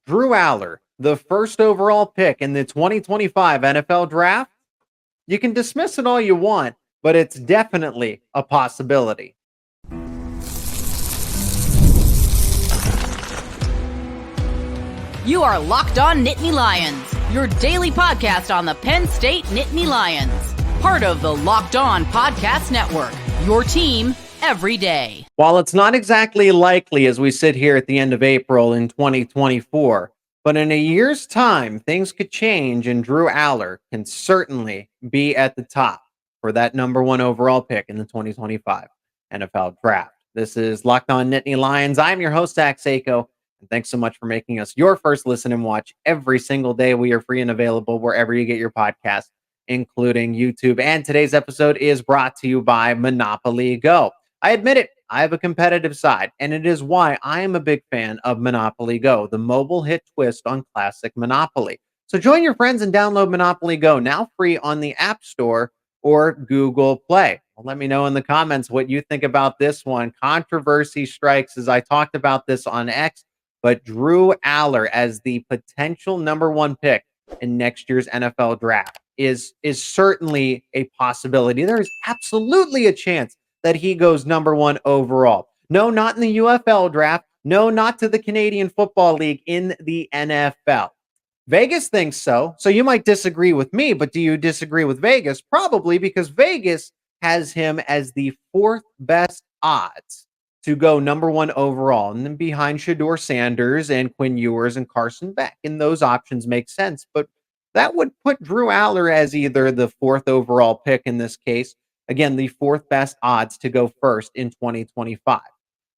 Drew Allar, the first overall pick in the 2025 NFL Draft. You can dismiss it all you want, but it's definitely a possibility. You are Locked On Nittany Lions, your daily podcast on the Penn State Nittany Lions. Part of the Locked On Podcast Network, your team every day. While it's not exactly likely as we sit here at the end of April in 2024, but in a year's time, things could change and Drew Allar can certainly be at the top for that number one overall pick in the 2025 NFL Draft. This is Locked On Nittany Lions. I'm your host, Zach Sako, and thanks so much for making us your first listen and watch every single day. We are free and available wherever you get your podcasts, including YouTube. And today's episode is brought to you by Monopoly Go. I admit it, I have a competitive side, and it is why I am a big fan of Monopoly Go, the mobile hit twist on classic Monopoly. So join your friends and download Monopoly Go, now free on the App Store or Google Play. Well, let me know in the comments what you think about this one. Controversy strikes as I talked about this on X, but Drew Allar as the potential number one pick in next year's NFL Draft is certainly a possibility. There is absolutely a chance that he goes number one overall. No, not in the UFL draft. No, not to the Canadian Football League, in the NFL. Vegas thinks so. So you might disagree with me, but do you disagree with Vegas? Probably, because Vegas has him as the fourth best odds to go number one overall, and then behind Shedeur Sanders and Quinn Ewers and Carson Beck. And those options make sense, but that would put Drew Allar as either the fourth overall pick in this case. Again, the fourth best odds to go first in 2025.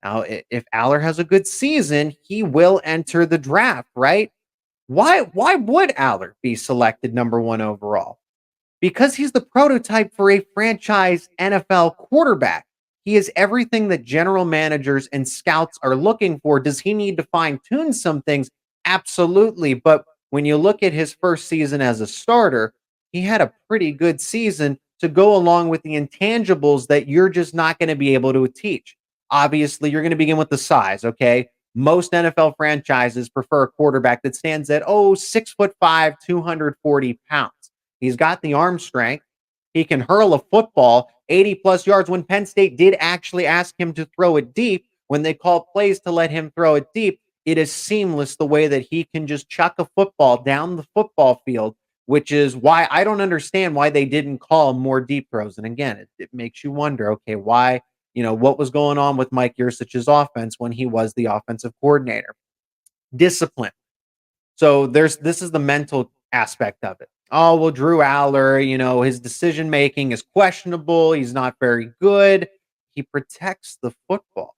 Now, if Allar has a good season, he will enter the draft, right? Why would Allar be selected number one overall? Because he's the prototype for a franchise NFL quarterback. He is everything that general managers and scouts are looking for. Does he need to fine-tune some things? Absolutely. But when you look at his first season as a starter, he had a pretty good season to go along with the intangibles that you're just not going to be able to teach. Obviously, you're going to begin with the size, okay? Most NFL franchises prefer a quarterback that stands at, 6'5", 240 pounds. He's got the arm strength. He can hurl a football 80-plus yards. When Penn State did actually ask him to throw it deep, when they called plays to let him throw it deep, it is seamless the way that he can just chuck a football down the football field, which is why I don't understand why they didn't call more deep throws. And again, it makes you wonder, okay, why, what was going on with Mike Yurcich's offense when he was the offensive coordinator? Discipline. So this is the mental aspect of it. Oh, well, Drew Allar, his decision-making is questionable. He's not very good. He protects the football.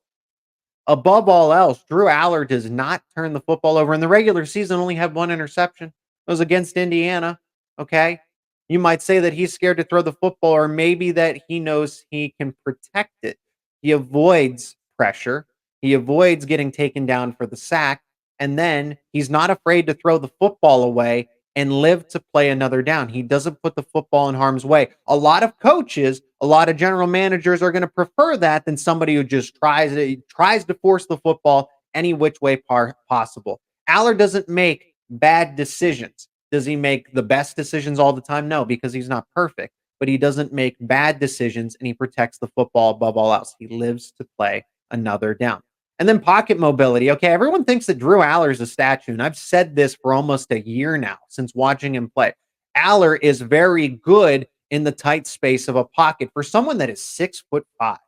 Above all else, Drew Allar does not turn the football over. In the regular season, only had one interception. It was against Indiana, okay? You might say that he's scared to throw the football, or maybe that he knows he can protect it. He avoids pressure. He avoids getting taken down for the sack, and then he's not afraid to throw the football away and live to play another down. He doesn't put the football in harm's way. A lot of coaches, a lot of general managers are going to prefer that than somebody who just tries to force the football any which way possible. Allar doesn't make bad decisions. Does he make the best decisions all the time? No, because he's not perfect. But he doesn't make bad decisions, and he protects the football above all else. He lives to play another down. And then pocket mobility. Okay, everyone thinks that Drew Allar is a statue, and I've said this for almost a year now since watching him play. Allar is very good in the tight space of a pocket. For someone that is 6'5",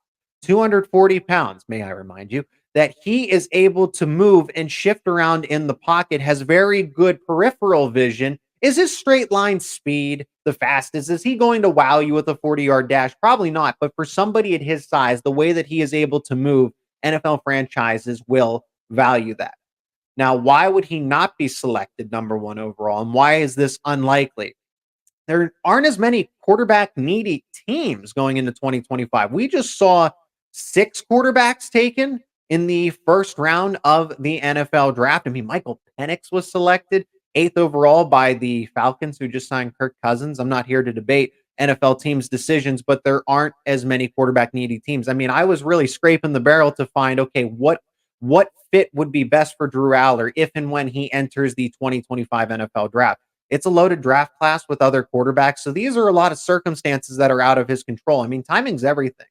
240 pounds, may I remind you, that he is able to move and shift around in the pocket, has very good peripheral vision. Is his straight line speed the fastest? Is he going to wow you with a 40-yard dash? Probably not. But for somebody at his size, the way that he is able to move, NFL franchises will value that. Now, why would he not be selected number one overall? And why is this unlikely? There aren't as many quarterback-needy teams going into 2025. We just saw 6 quarterbacks taken in the first round of the NFL draft. I mean, Michael Penix was selected 8th overall by the Falcons, who just signed Kirk Cousins. I'm not here to debate NFL teams' decisions, but there aren't as many quarterback-needy teams. I mean, I was really scraping the barrel to find, okay, what what fit would be best for Drew Aller if and when he enters the 2025 NFL draft. It's a loaded draft class with other quarterbacks. So these are a lot of circumstances that are out of his control. I mean, timing's everything.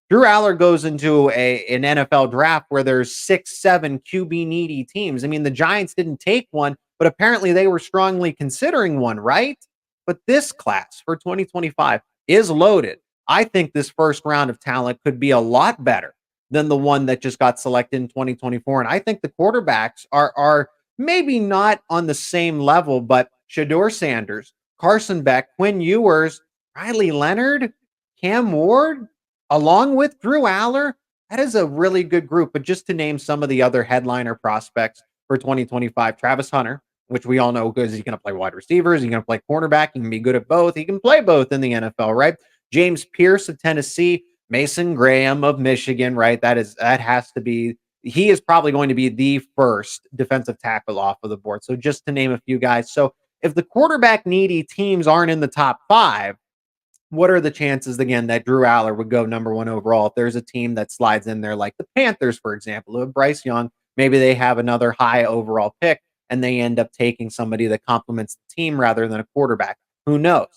Drew Aller goes into an NFL draft where there's 6, 7 QB needy teams. I mean, the Giants didn't take one, but apparently they were strongly considering one, right? But this class for 2025 is loaded. I think this first round of talent could be a lot better than the one that just got selected in 2024. And I think the quarterbacks are maybe not on the same level, but Shador Sanders, Carson Beck, Quinn Ewers, Riley Leonard, Cam Ward, along with Drew Aller, that is a really good group. But just to name some of the other headliner prospects for 2025, Travis Hunter, which we all know because he's going to play wide receivers, he's going to play cornerback, he can be good at both, he can play both in the NFL, right? James Pierce of Tennessee, Mason Graham of Michigan, right? That has to be, he is probably going to be the first defensive tackle off of the board. So just to name a few guys. So if the quarterback needy teams aren't in the top 5, what are the chances again that Drew Aller would go number 1 overall? If there's a team that slides in there, like the Panthers, for example, with Bryce Young, maybe they have another high overall pick and they end up taking somebody that complements the team rather than a quarterback. Who knows?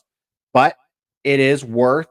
But it is worth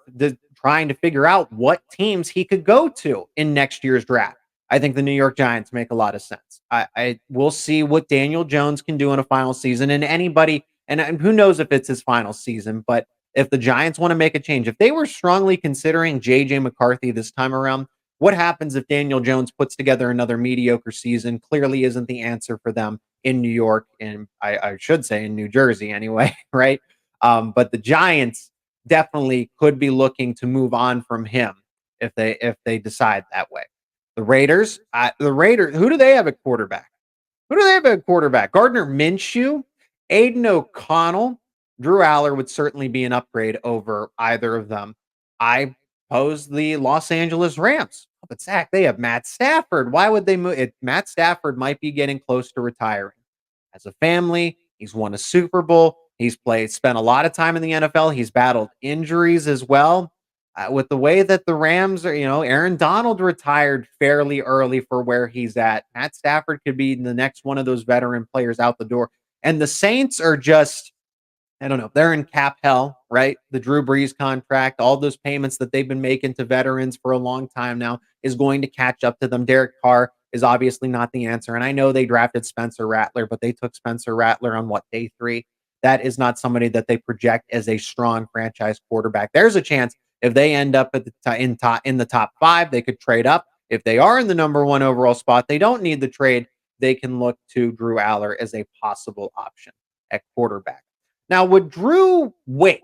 trying to figure out what teams he could go to in next year's draft. I think the New York Giants make a lot of sense. I will see what Daniel Jones can do in a final season, and anybody, and who knows if it's his final season, but if the Giants want to make a change, if they were strongly considering JJ McCarthy this time around, what happens if Daniel Jones puts together another mediocre season? Clearly isn't the answer for them in New York, and I should say in New Jersey anyway, right? But the Giants definitely could be looking to move on from him if they decide that way. The Raiders, who do they have at quarterback? Who do they have at quarterback? Gardner Minshew, Aiden O'Connell, Drew Aller would certainly be an upgrade over either of them. I pose the Los Angeles Rams. But Zach, they have Matt Stafford. Why would they move? Matt Stafford might be getting close to retiring. As a family, he's won a Super Bowl. He's spent a lot of time in the NFL. He's battled injuries as well. With the way that the Rams are, Aaron Donald retired fairly early for where he's at. Matt Stafford could be the next one of those veteran players out the door. And the Saints are just, I don't know, they're in cap hell, right? The Drew Brees contract, all those payments that they've been making to veterans for a long time now is going to catch up to them. Derek Carr is obviously not the answer. And I know they drafted Spencer Rattler, but they took Spencer Rattler on day 3. That is not somebody that they project as a strong franchise quarterback. There's a chance if they end up at in the top 5, they could trade up. If they are in the number 1 overall spot, they don't need the trade. They can look to Drew Aller as a possible option at quarterback. Now, would Drew wait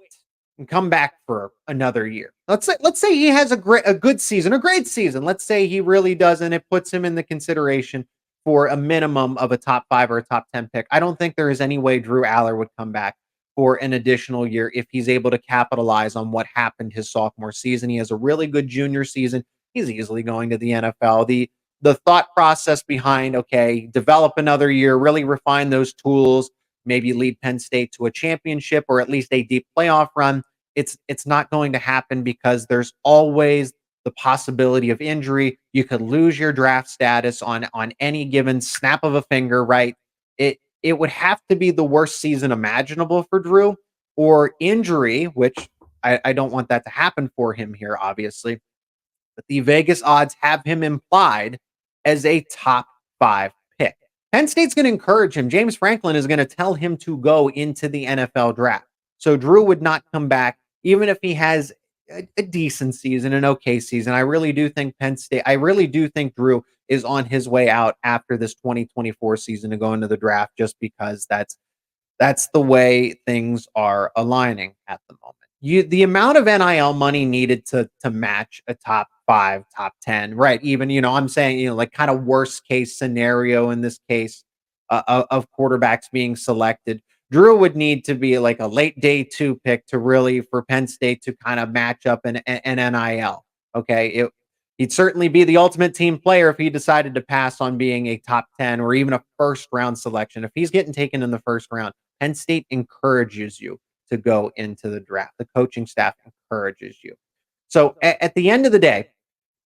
and come back for another year? Let's say he has a good season, a great season. Let's say he really does, and it puts him in the consideration for a minimum of a top 5 or a top 10 pick. I don't think there is any way Drew Aller would come back for an additional year if he's able to capitalize on what happened his sophomore season. He has a really good junior season. He's easily going to the NFL. The thought process behind, okay, develop another year, really refine those tools, maybe lead Penn State to a championship or at least a deep playoff run. It's not going to happen because there's always the possibility of injury. You could lose your draft status on any given snap of a finger, right? It would have to be the worst season imaginable for Drew, or injury, which I don't want that to happen for him here, obviously. But the Vegas odds have him implied as a top 5 pick. Penn State's going to encourage him. James Franklin is going to tell him to go into the NFL draft. So Drew would not come back, even if he has a decent season, an okay season. I really do think Drew is on his way out after this 2024 season to go into the draft, just because that's the way things are aligning at the moment. The amount of NIL money needed to match a top 5, top 10, right? Even, I'm saying, like kind of worst case scenario in this case of quarterbacks being selected. Drew would need to be like a late day 2 pick for Penn State to kind of match up an NIL. Okay. He'd certainly be the ultimate team player if he decided to pass on being a top 10 or even a first round selection. If he's getting taken in the first round, Penn State encourages you to go into the draft. The coaching staff encourages you. So at the end of the day,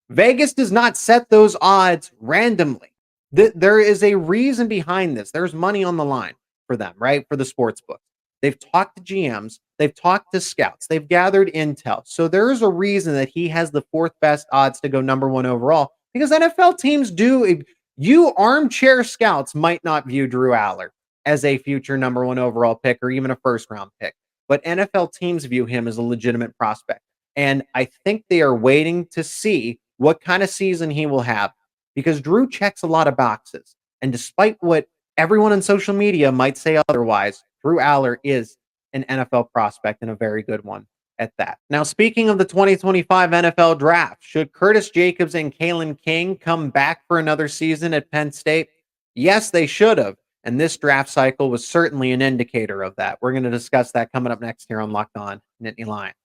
Vegas does not set those odds randomly. There is a reason behind this. There's money on the line for them, right? For the sports book. They've talked to GMs, they've talked to scouts, they've gathered intel. So there is a reason that he has the fourth best odds to go number one overall because NFL teams do. You armchair scouts might not view Drew Aller as a future number one overall pick or even a first round pick, but NFL teams view him as a legitimate prospect. And I think they are waiting to see what kind of season he will have because Drew checks a lot of boxes. And despite what everyone on social media might say otherwise, Drew Aller is an NFL prospect and a very good one at that. Now, speaking of the 2025 NFL draft, should Curtis Jacobs and Kalen King come back for another season at Penn State? Yes, they should have. And this draft cycle was certainly an indicator of that. We're going to discuss that coming up next here on Locked On Nittany Lions.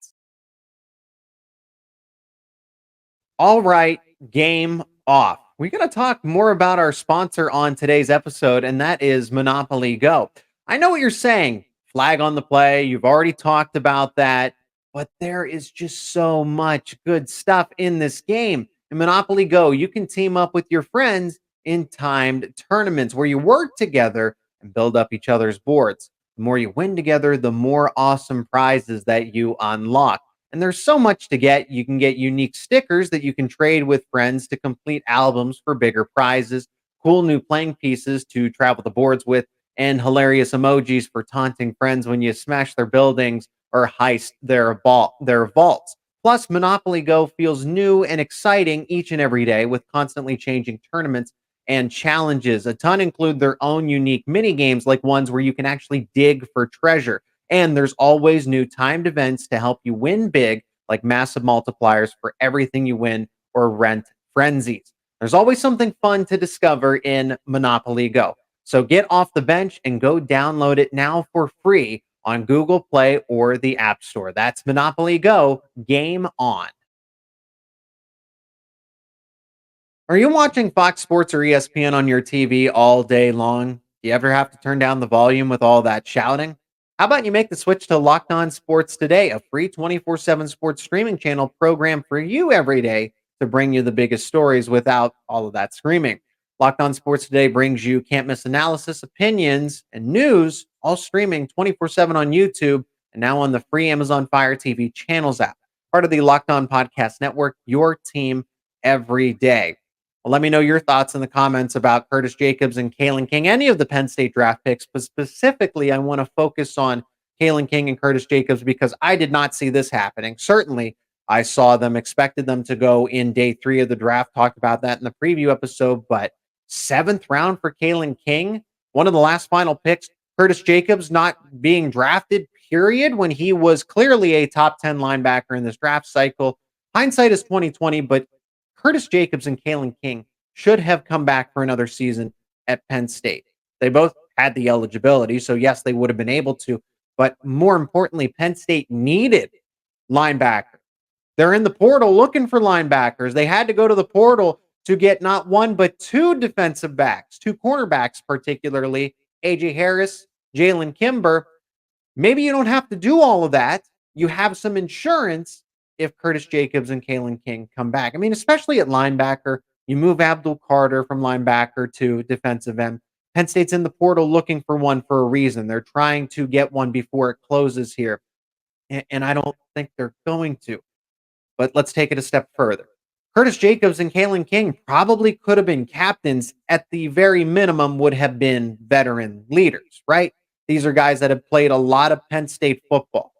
All right, game off. We're going to talk more about our sponsor on today's episode, and that is Monopoly Go. I know what you're saying. Flag on the play. You've already talked about that, but there is just so much good stuff in this game. In Monopoly Go, you can team up with your friends in timed tournaments where you work together and build up each other's boards. The more you win together, the more awesome prizes that you unlock. And there's so much to get. You can get unique stickers that you can trade with friends to complete albums for bigger prizes, cool new playing pieces to travel the boards with, and hilarious emojis for taunting friends when you smash their buildings or heist their vaults. Plus, Monopoly Go feels new and exciting each and every day with constantly changing tournaments and challenges. A ton include their own unique mini games, like ones where you can actually dig for treasure. And there's always new timed events to help you win big, like massive multipliers for everything you win or rent frenzies. There's always something fun to discover in Monopoly Go. So get off the bench and go download it now for free on Google Play or the App Store. That's Monopoly Go. Game on. Are you watching Fox Sports or ESPN on your TV all day long? Do you ever have to turn down the volume with all that shouting? How about you make the switch to Locked On Sports Today, a free 24/7 sports streaming channel program for you every day to bring you the biggest stories without all of that screaming. Locked On Sports Today brings you can't miss analysis, opinions, and news, all streaming 24/7 on YouTube and now on the free Amazon Fire TV channels app. Part of the Locked On Podcast Network, your team every day. Well, let me know your thoughts in the comments about Curtis Jacobs and Kalen King, any of the Penn State draft picks, but specifically, I want to focus on Kalen King and Curtis Jacobs because I did not see this happening. Certainly, I saw them, expected them to go in day 3 of the draft, talked about that in the preview episode, but 7th round for Kalen King, one of the last final picks, Curtis Jacobs not being drafted, period, when he was clearly a top 10 linebacker in this draft cycle. Hindsight is 2020, but Curtis Jacobs and Kalen King should have come back for another season at Penn State. They both had the eligibility, so yes, they would have been able to. But more importantly, Penn State needed linebacker. They're in the portal looking for linebackers. They had to go to the portal to get not one, but 2 defensive backs, 2 cornerbacks, particularly AJ Harris, Jalen Kimber. Maybe you don't have to do all of that. You have some insurance if Curtis Jacobs and Kalen King come back. I mean, especially at linebacker, you move Abdul Carter from linebacker to defensive end. Penn State's in the portal looking for one for a reason. They're trying to get one before it closes here. And I don't think they're going to. But let's take it a step further. Curtis Jacobs and Kalen King probably could have been captains. At the very minimum, would have been veteran leaders, right? These are guys that have played a lot of Penn State football.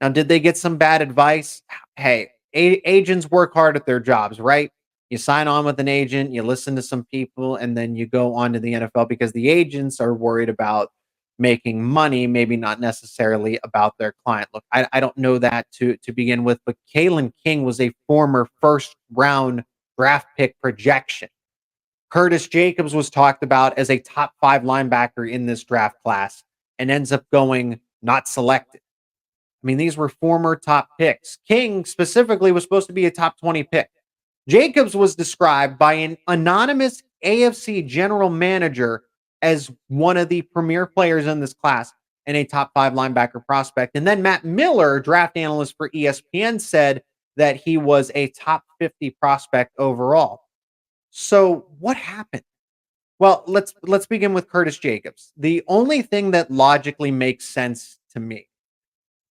Now, did they get some bad advice? Hey, agents work hard at their jobs, right? You sign on with an agent, you listen to some people, and then you go on to the NFL because the agents are worried about making money, maybe not necessarily about their client. Look, I don't know that to begin with, but Kalen King was a former first round draft pick projection. Curtis Jacobs was talked about as a top 5 linebacker in this draft class and ends up going not selected. I mean, these were former top picks. King specifically was supposed to be a top 20 pick. Jacobs was described by an anonymous AFC general manager as one of the premier players in this class and a top 5 linebacker prospect. And then Matt Miller, draft analyst for ESPN, said that he was a top 50 prospect overall. So what happened? Well, let's begin with Curtis Jacobs. The only thing that logically makes sense to me,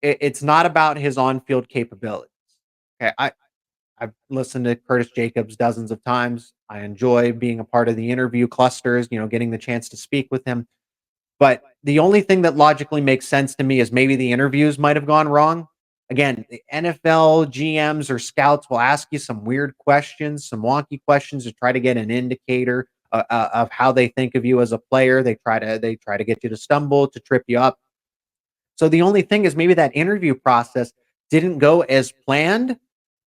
it's not about his on-field capabilities. Okay, I've listened to Curtis Jacobs dozens of times. I enjoy being a part of the interview clusters, getting the chance to speak with him. But the only thing that logically makes sense to me is maybe the interviews might have gone wrong. Again, the NFL GMs or scouts will ask you some weird questions, some wonky questions to try to get an indicator of how they think of you as a player. They try to get you to stumble, to trip you up. So the only thing is maybe that interview process didn't go as planned,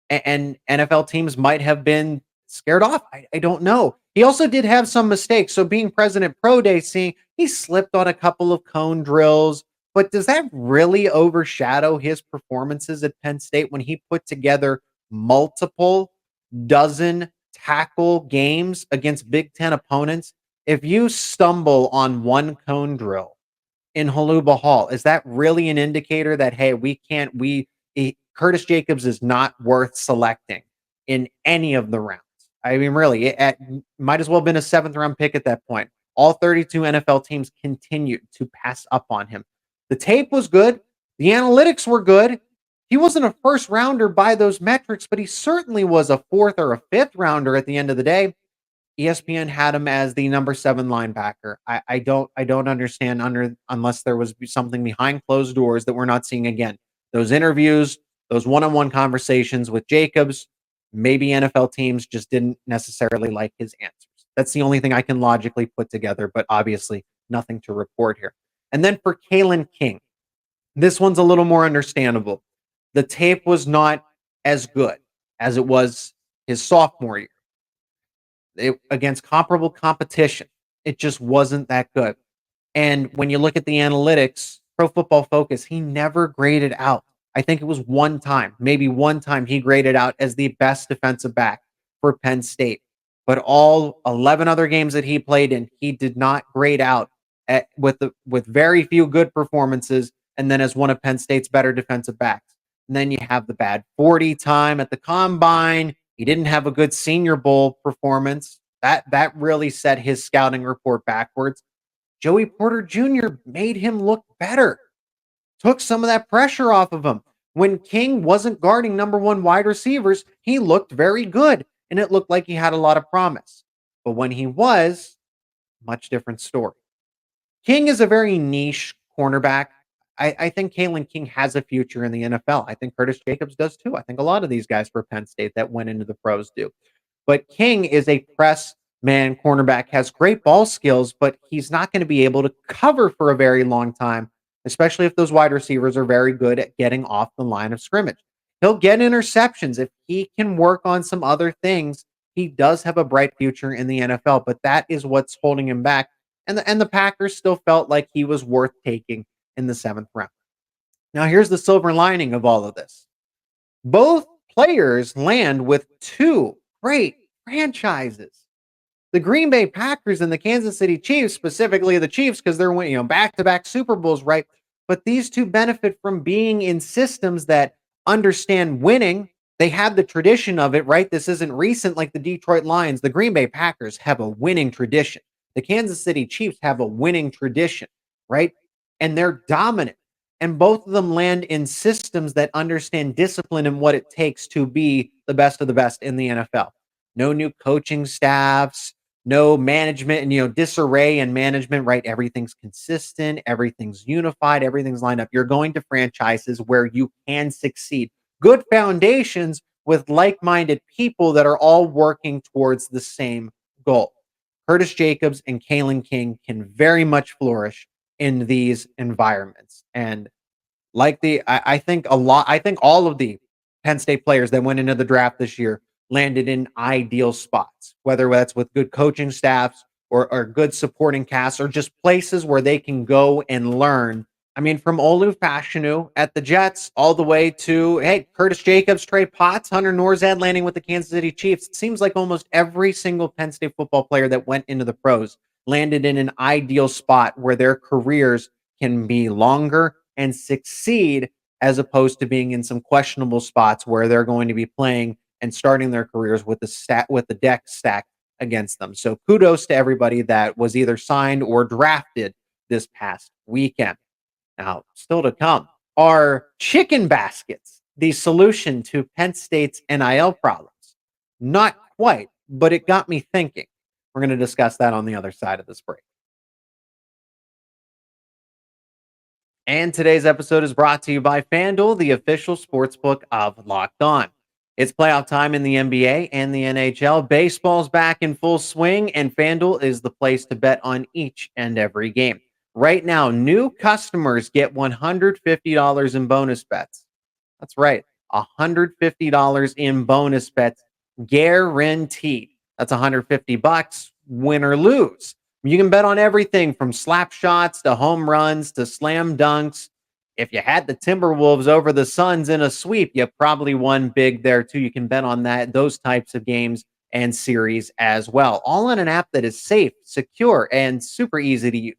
and NFL teams might have been scared off. I don't know. He also did have some mistakes. So being President Pro Day, seeing he slipped on a couple of cone drills, but does that really overshadow his performances at Penn State when he put together multiple dozen tackle games against Big Ten opponents? If you stumble on one cone drill in Haluba Hall, is that really an indicator that, hey, we can't, Curtis Jacobs is not worth selecting in any of the rounds? I mean, really, might as well have been a seventh round pick at that point. All 32 NFL teams continued to pass up on him. The tape was good. The analytics were good. He wasn't a first rounder by those metrics, but he certainly was a fourth or a fifth rounder at the end of the day. ESPN had him as the number 7 linebacker. I don't understand unless there was something behind closed doors that we're not seeing again. Those interviews, those one-on-one conversations with Jacobs, maybe NFL teams just didn't necessarily like his answers. That's the only thing I can logically put together, but obviously nothing to report here. And then for Kalen King, this one's a little more understandable. The tape was not as good as it was his sophomore year. Against comparable competition, it just wasn't that good. And when you look at the analytics, Pro Football Focus, he never graded out. I think it was one time, maybe one time he graded out as the best defensive back for Penn State. But all 11 other games that he played in, he did not grade out with very few good performances, and then as one of Penn State's better defensive backs. And then you have the bad 40 time at the combine. He didn't have a good Senior Bowl performance. That really set his scouting report backwards. Joey Porter Jr. made him look better, took some of that pressure off of him. When King wasn't guarding number 1 wide receivers, he looked very good, and it looked like he had a lot of promise. But when he was, much different story. King is a very niche cornerback. I think Kalen King has a future in the NFL. I think Curtis Jacobs does too. I think a lot of these guys for Penn State that went into the pros do. But King is a press man cornerback, has great ball skills, but he's not going to be able to cover for a very long time, especially if those wide receivers are very good at getting off the line of scrimmage. He'll get interceptions if he can work on some other things. He does have a bright future in the NFL, but that is what's holding him back. And the Packers still felt like he was worth taking in the 7th round. Now, here's the silver lining of all of this. Both players land with 2 great franchises. The Green Bay Packers and the Kansas City Chiefs, specifically the Chiefs, because they're winning, back-to-back Super Bowls, right? But these two benefit from being in systems that understand winning. They have the tradition of it, right? This isn't recent like the Detroit Lions. The Green Bay Packers have a winning tradition. The Kansas City Chiefs have a winning tradition, right? And they're dominant. And both of them land in systems that understand discipline and what it takes to be the best of the best in the NFL. No new coaching staffs, no management and disarray and management, right? Everything's consistent, everything's unified, everything's lined up. You're going to franchises where you can succeed. Good foundations with like-minded people that are all working towards the same goal. Curtis Jacobs and Kalen King can very much flourish in these environments. And I think all of the Penn State players that went into the draft this year landed in ideal spots, whether that's with good coaching staffs or good supporting casts or just places where they can go and learn. I mean, from Olu Fashanu at the Jets all the way to, hey, Curtis Jacobs, Trey Potts, Hunter Norzad landing with the Kansas City Chiefs. It seems like almost every single Penn State football player that went into the pros landed in an ideal spot where their careers can be longer and succeed, as opposed to being in some questionable spots where they're going to be playing and starting their careers with the deck stacked against them. So kudos to everybody that was either signed or drafted this past weekend. Now, still to come are chicken baskets the solution to Penn State's NIL problems? Not quite, but it got me thinking. We're going to discuss that on the other side of this break. And today's episode is brought to you by FanDuel, the official sportsbook of Locked On. It's playoff time in the NBA and the NHL. Baseball's back in full swing, and FanDuel is the place to bet on each and every game. Right now, new customers get $150 in bonus bets. That's right, $150 in bonus bets guaranteed. That's $150, win or lose. You can bet on everything from slap shots to home runs to slam dunks. If you had the Timberwolves over the Suns in a sweep, you probably won big there too. You can bet on those types of games and series as well. All on an app that is safe, secure, and super easy to use.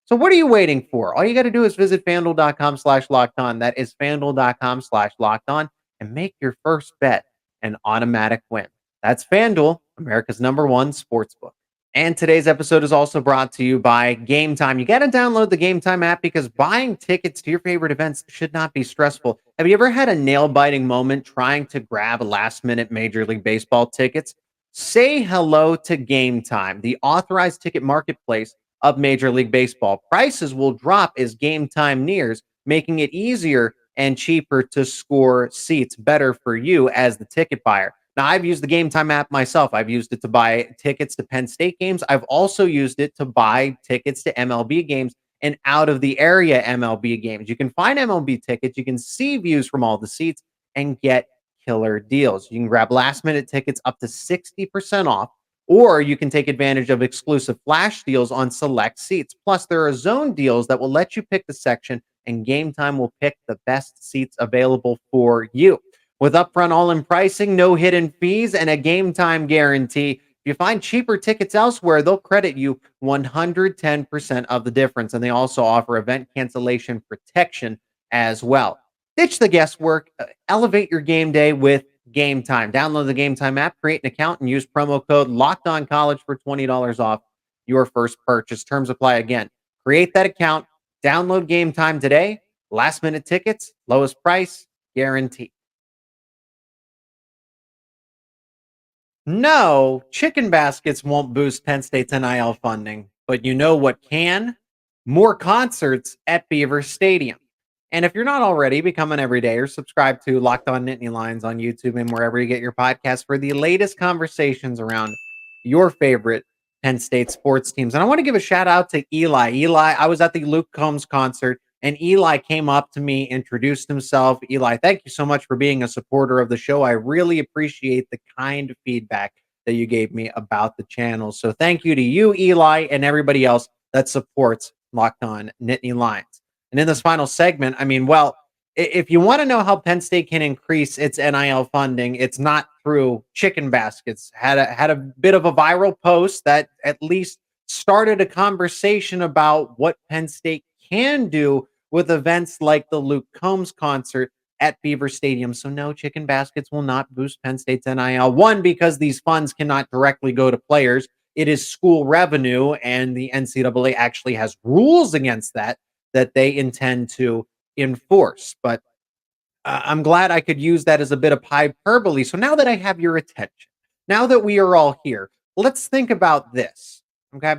So what are you waiting for? All you got to do is visit FanDuel.com/lockedon. That is FanDuel.com/lockedon and make your first bet an automatic win. That's FanDuel, America's #1 sportsbook. And today's episode is also brought to you by Gametime. You got to download the Gametime app because buying tickets to your favorite events should not be stressful. Have you ever had a nail-biting moment trying to grab last-minute Major League Baseball tickets? Say hello to Gametime, the authorized ticket marketplace of Major League Baseball. Prices will drop as Gametime nears, making it easier and cheaper to score seats, better for you as the ticket buyer. Now, I've used the Gametime app myself. I've used it to buy tickets to Penn State games. I've also used it to buy tickets to MLB games and out of the area MLB games. You can find MLB tickets. You can see views from all the seats and get killer deals. You can grab last minute tickets up to 60% off, or you can take advantage of exclusive flash deals on select seats. Plus, there are zone deals that will let you pick the section, and Gametime will pick the best seats available for you. With upfront all-in pricing, no hidden fees, and a Gametime guarantee, if you find cheaper tickets elsewhere, they'll credit you 110% of the difference. And they also offer event cancellation protection as well. Ditch the guesswork. Elevate your game day with Gametime. Download the Gametime app, create an account, and use promo code LOCKEDONCollege for $20 off your first purchase. Terms apply again. Create that account. Download Gametime today. Last-minute tickets, lowest price, guaranteed. No, chicken baskets won't boost Penn State's NIL funding, but you know what can? More concerts at Beaver Stadium. And if you're not already, become an everydayer. Subscribe to Locked On Nittany Lions on YouTube and wherever you get your podcasts for the latest conversations around your favorite Penn State sports teams. And I want to give a shout out to Eli. Eli, I was at the Luke Combs concert, and Eli came up to me, introduced himself. Eli, thank you so much for being a supporter of the show. I really appreciate the kind feedback that you gave me about the channel. So thank you to you, Eli, and everybody else that supports Locked On Nittany Lions. And in this final segment, if you want to know how Penn State can increase its NIL funding, it's not through chicken baskets. Had a bit of a viral post that at least started a conversation about what Penn State can do with events like the Luke Combs concert at Beaver Stadium. So no, chicken baskets will not boost Penn State's NIL. One, because these funds cannot directly go to players. It is school revenue, and the NCAA actually has rules against that they intend to enforce. But I'm glad I could use that as a bit of hyperbole. So now that I have your attention, now that we are all here, let's think about this. Okay.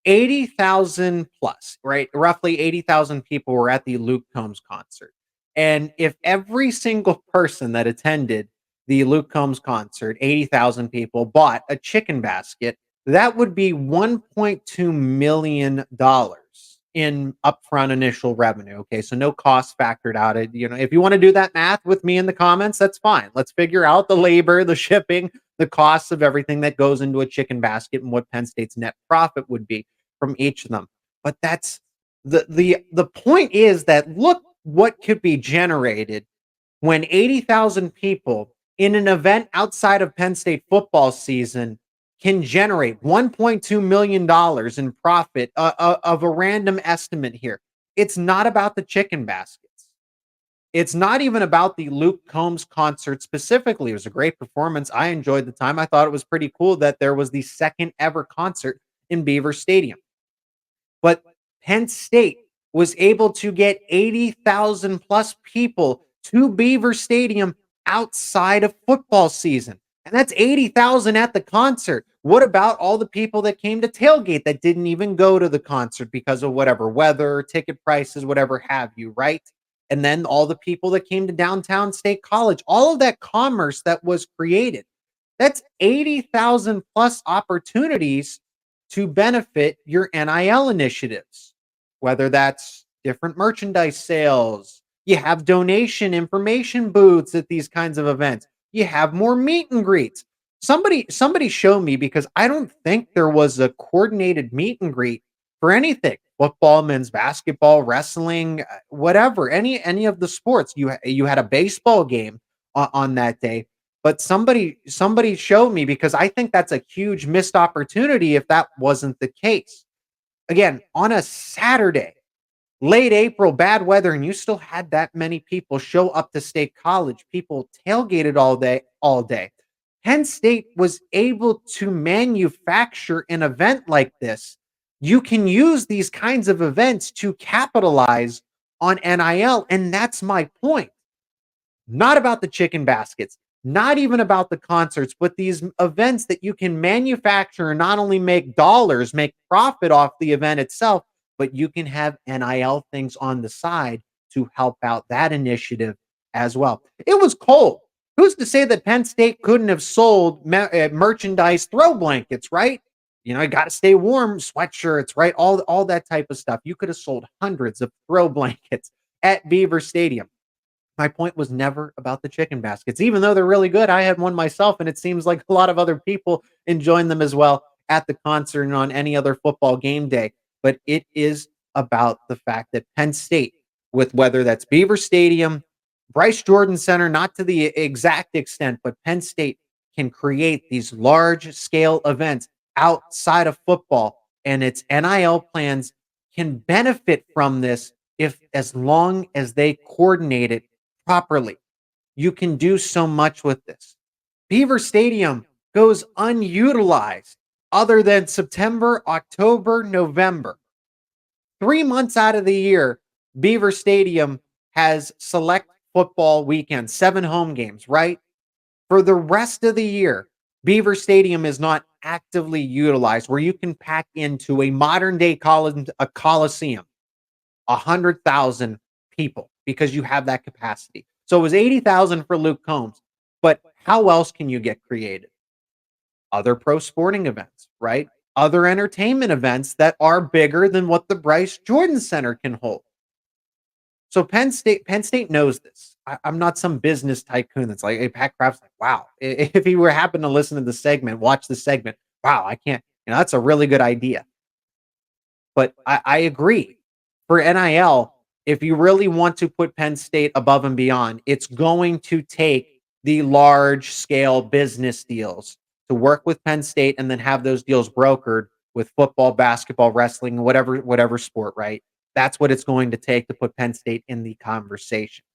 80,000 plus, right? Roughly 80,000 people were at the Luke Combs concert. And if every single person that attended the Luke Combs concert, 80,000 people, bought a chicken basket, that would be $1.2 million in upfront initial revenue. Okay, so no cost factored out. If you want to do that math with me in the comments, that's fine. Let's figure out the labor, the shipping, the costs of everything that goes into a chicken basket and what Penn State's net profit would be from each of them. But that's the point is that look what could be generated when 80,000 people in an event outside of Penn State football season can generate $1.2 million in profit of a random estimate here. It's not about the chicken baskets. It's not even about the Luke Combs concert specifically. It was a great performance. I enjoyed the time. I thought it was pretty cool that there was the second ever concert in Beaver Stadium. But Penn State was able to get 80,000 plus people to Beaver Stadium outside of football season. And that's 80,000 at the concert. What about all the people that came to tailgate that didn't even go to the concert because of whatever weather, ticket prices, whatever have you, right? And then all the people that came to downtown State College, all of that commerce that was created. That's 80,000 plus opportunities to benefit your NIL initiatives, whether that's different merchandise sales, you have donation information booths at these kinds of events, you have more meet and greets. Somebody show me, because I don't think there was a coordinated meet and greet for anything. Football, men's basketball, wrestling, whatever, any of the sports. You had a baseball game on that day. But somebody showed me, because I think that's a huge missed opportunity if that wasn't the case. Again, on a Saturday, late April, bad weather, and you still had that many people show up to State College. People tailgated all day. Penn State was able to manufacture an event like this. You can use these kinds of events to capitalize on NIL, and that's my point. Not about the chicken baskets, not even about the concerts, but these events that you can manufacture and not only make dollars, make profit off the event itself, but you can have NIL things on the side to help out that initiative as well. It was cold. Who's to say that Penn State couldn't have sold merchandise, throw blankets, right? You got to stay warm, sweatshirts, right? All that type of stuff. You could have sold hundreds of throw blankets at Beaver Stadium. My point was never about the chicken baskets, even though they're really good. I had one myself, and it seems like a lot of other people enjoying them as well at the concert and on any other football game day. But it is about the fact that Penn State, with whether that's Beaver Stadium, Bryce Jordan Center, not to the exact extent, but Penn State can create these large scale events outside of football, and its NIL plans can benefit from this as long as they coordinate it properly. You can do so much with this. Beaver Stadium goes unutilized other than September, October, November. 3 months out of the year, Beaver Stadium has select football weekends, 7 home games, right? For the rest of the year, Beaver Stadium is not actively utilized, where you can pack into a modern day coliseum 100,000 people, because you have that capacity. So it was 80,000 for Luke Combs, but how else can you get creative? Other pro sporting events, right? Other entertainment events that are bigger than what the Bryce Jordan Center can hold. So Penn State knows this. I'm not some business tycoon that's like, hey, Pat Kraft's like, wow. If he were happen to listen to the segment, watch the segment, wow, I can't, that's a really good idea. But I agree. For NIL, if you really want to put Penn State above and beyond, it's going to take the large scale business deals to work with Penn State and then have those deals brokered with football, basketball, wrestling, whatever sport, right? That's what it's going to take to put Penn State in the conversation.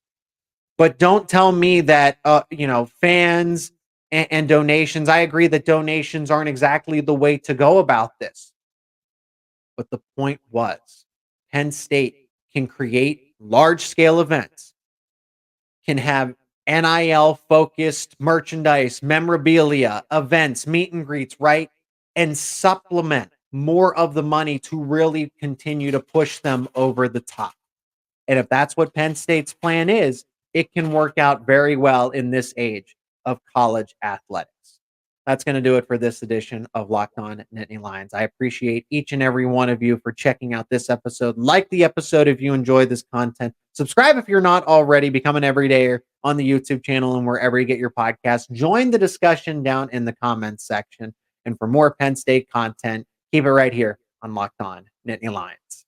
But don't tell me that, fans and donations. I agree that donations aren't exactly the way to go about this. But the point was, Penn State can create large-scale events, can have NIL-focused merchandise, memorabilia, events, meet and greets, right? And supplement more of the money to really continue to push them over the top. And if that's what Penn State's plan is, it can work out very well in this age of college athletics. That's going to do it for this edition of Locked On Nittany Lions. I appreciate each and every one of you for checking out this episode. Like the episode if you enjoy this content. Subscribe if you're not already. Become an everydayer on the YouTube channel and wherever you get your podcasts. Join the discussion down in the comments section. And for more Penn State content, keep it right here on Locked On Nittany Lions.